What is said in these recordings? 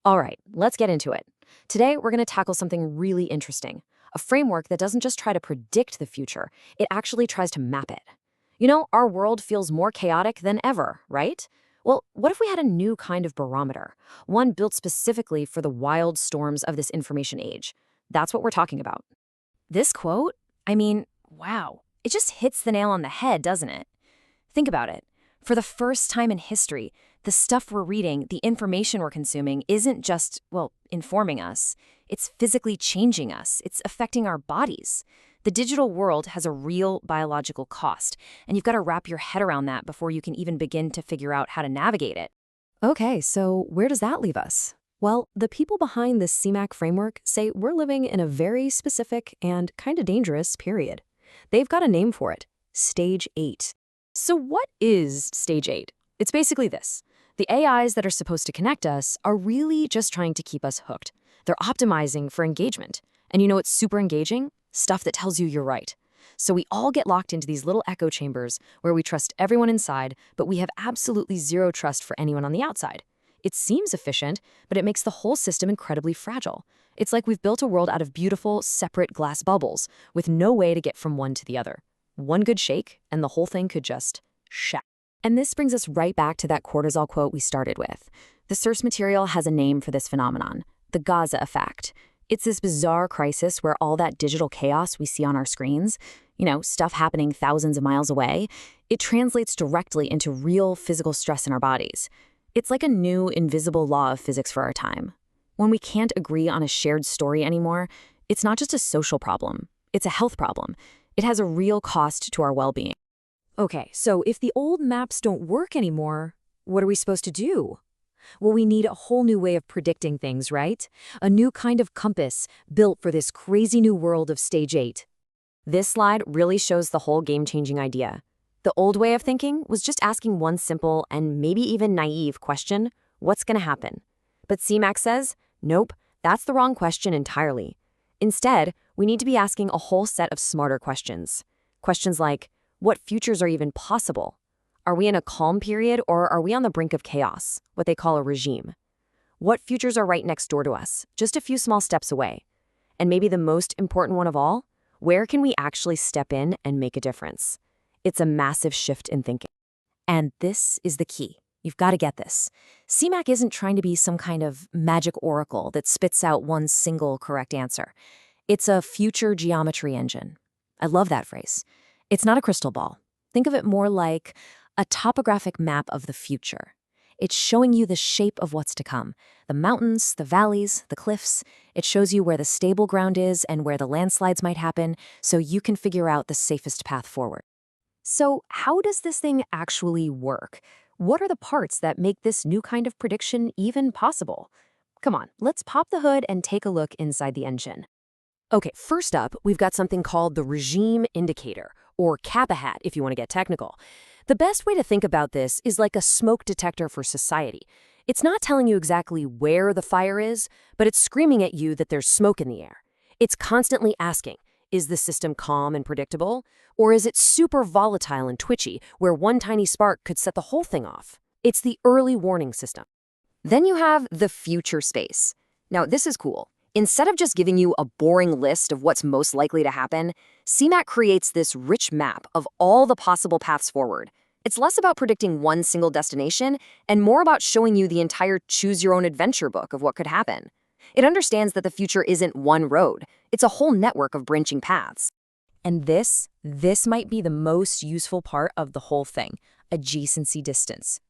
All right, let's get into it. Today, we're going to tackle something really interesting, a framework that doesn't just try to predict the future, it actually tries to map it. Our world feels more chaotic than ever, right? Well, what if we had a new kind of barometer, one built specifically for the wild storms of this information age? That's what we're talking about. This quote, wow, it just hits the nail on the head, doesn't it? Think about it. For the first time in history, the stuff we're reading, the information we're consuming, isn't just, informing us. It's physically changing us. It's affecting our bodies. The digital world has a real biological cost, and you've got to wrap your head around that before you can even begin to figure out how to navigate it. Okay, so where does that leave us? Well, the people behind this CMAC framework say we're living in a very specific and kind of dangerous period. They've got a name for it, Stage 8. So what is Stage 8? It's basically this. The AIs that are supposed to connect us are really just trying to keep us hooked. They're optimizing for engagement. And you know what's super engaging? Stuff that tells you you're right. So we all get locked into these little echo chambers where we trust everyone inside, but we have absolutely zero trust for anyone on the outside. It seems efficient, but it makes the whole system incredibly fragile. It's like we've built a world out of beautiful, separate glass bubbles with no way to get from one to the other. One good shake, and the whole thing could just shatter. And this brings us right back to that cortisol quote we started with. The source material has a name for this phenomenon, the Gaza effect. It's this bizarre crisis where all that digital chaos we see on our screens, stuff happening thousands of miles away, it translates directly into real physical stress in our bodies. It's like a new invisible law of physics for our time. When we can't agree on a shared story anymore, it's not just a social problem, it's a health problem. It has a real cost to our well-being. Okay, so if the old maps don't work anymore, what are we supposed to do? Well, we need a whole new way of predicting things, right? A new kind of compass built for this crazy new world of Stage 8. This slide really shows the whole game-changing idea. The old way of thinking was just asking one simple and maybe even naive question, what's going to happen? But CMAC says, nope, that's the wrong question entirely. Instead, we need to be asking a whole set of smarter questions. Questions like, what futures are even possible? Are we in a calm period or are we on the brink of chaos, what they call a regime? What futures are right next door to us, just a few small steps away? And maybe the most important one of all, where can we actually step in and make a difference? It's a massive shift in thinking. And this is the key. You've got to get this. CMAC isn't trying to be some kind of magic oracle that spits out one single correct answer. It's a future geometry engine. I love that phrase. It's not a crystal ball. Think of it more like a topographic map of the future. It's showing you the shape of what's to come. The mountains, the valleys, the cliffs. It shows you where the stable ground is and where the landslides might happen, so you can figure out the safest path forward. So how does this thing actually work? What are the parts that make this new kind of prediction even possible? Come on, let's pop the hood and take a look inside the engine. Okay, first up, we've got something called the regime indicator, or Kappa hat if you want to get technical. The best way to think about this is like a smoke detector for society. It's not telling you exactly where the fire is, but it's screaming at you that there's smoke in the air. It's constantly asking, is the system calm and predictable? Or is it super volatile and twitchy, where one tiny spark could set the whole thing off? It's the early warning system. Then you have the future space. Now, this is cool. Instead of just giving you a boring list of what's most likely to happen, CMAC creates this rich map of all the possible paths forward. It's less about predicting one single destination and more about showing you the entire choose-your-own-adventure book of what could happen. It understands that the future isn't one road. It's a whole network of branching paths. And this might be the most useful part of the whole thing, adjacency distance.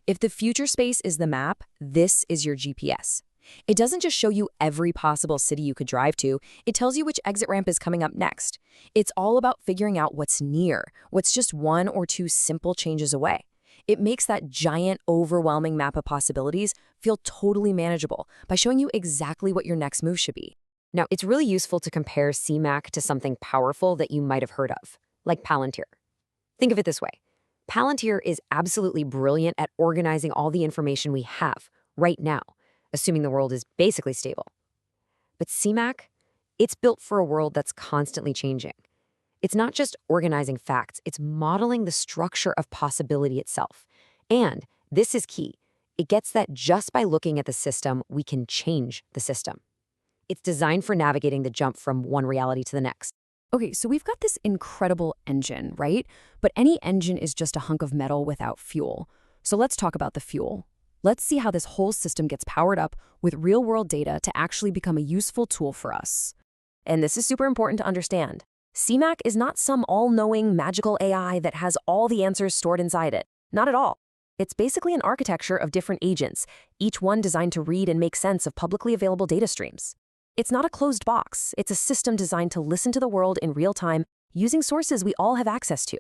If the future space is the map, this is your GPS. It doesn't just show you every possible city you could drive to, it tells you which exit ramp is coming up next. It's all about figuring out what's near, what's just one or two simple changes away. It makes that giant, overwhelming map of possibilities feel totally manageable by showing you exactly what your next move should be. Now, it's really useful to compare CMAC to something powerful that you might have heard of, like Palantir. Think of it this way. Palantir is absolutely brilliant at organizing all the information we have right now, assuming the world is basically stable. But CMAC, it's built for a world that's constantly changing. It's not just organizing facts, it's modeling the structure of possibility itself. And this is key. It gets that just by looking at the system, we can change the system. It's designed for navigating the jump from one reality to the next. Okay, so we've got this incredible engine, right? But any engine is just a hunk of metal without fuel. So let's talk about the fuel. Let's see how this whole system gets powered up with real-world data to actually become a useful tool for us. And this is super important to understand. CMAC is not some all-knowing magical AI that has all the answers stored inside it. Not at all. It's basically an architecture of different agents, each one designed to read and make sense of publicly available data streams. It's not a closed box. It's a system designed to listen to the world in real time using sources we all have access to.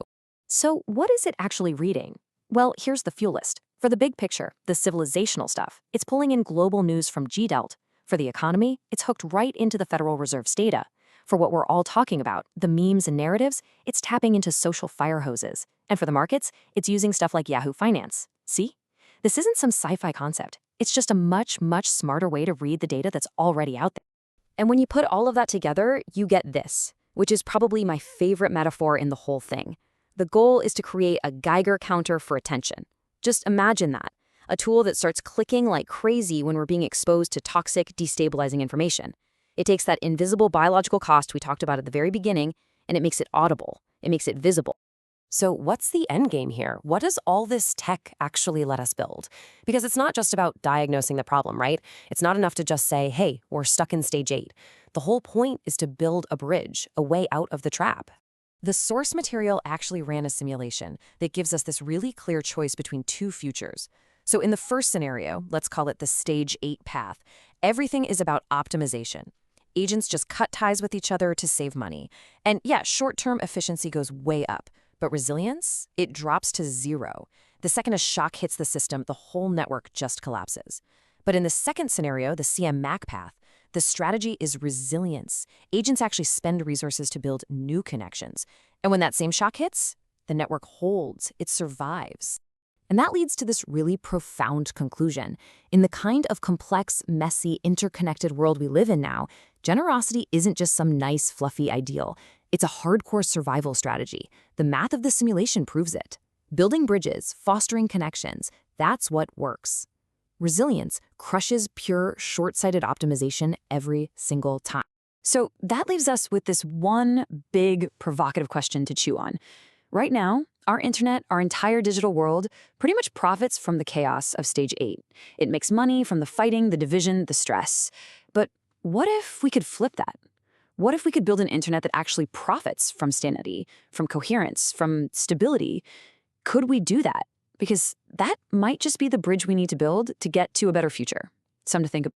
So what is it actually reading? Well, here's the fuel list. For the big picture, the civilizational stuff, it's pulling in global news from GDELT. For the economy, it's hooked right into the Federal Reserve's data. For what we're all talking about, the memes and narratives, it's tapping into social fire hoses. And for the markets, it's using stuff like Yahoo Finance. See? This isn't some sci-fi concept. It's just a much, much smarter way to read the data that's already out there. And when you put all of that together, you get this, which is probably my favorite metaphor in the whole thing. The goal is to create a Geiger counter for attention. Just imagine that, a tool that starts clicking like crazy when we're being exposed to toxic, destabilizing information. It takes that invisible biological cost we talked about at the very beginning, and it makes it audible. It makes it visible. So what's the end game here? What does all this tech actually let us build? Because it's not just about diagnosing the problem, right? It's not enough to just say, hey, we're stuck in stage 8. The whole point is to build a bridge, a way out of the trap. The source material actually ran a simulation that gives us this really clear choice between two futures. So in the first scenario, let's call it the stage 8 path, everything is about optimization. Agents just cut ties with each other to save money. And yeah, short-term efficiency goes way up. But resilience, it drops to 0. The second a shock hits the system, the whole network just collapses. But in the second scenario, the CMAC path, the strategy is resilience. Agents actually spend resources to build new connections. And when that same shock hits, the network holds, it survives. And that leads to this really profound conclusion. In the kind of complex, messy, interconnected world we live in now, generosity isn't just some nice, fluffy ideal. It's a hardcore survival strategy. The math of the simulation proves it. Building bridges, fostering connections, that's what works. Resilience crushes pure, short-sighted optimization every single time. So that leaves us with this one big, provocative question to chew on. Right now, our internet, our entire digital world, pretty much profits from the chaos of stage 8. It makes money from the fighting, the division, the stress. But what if we could flip that? What if we could build an internet that actually profits from sanity, from coherence, from stability? Could we do that? Because that might just be the bridge we need to build to get to a better future. Something to think about.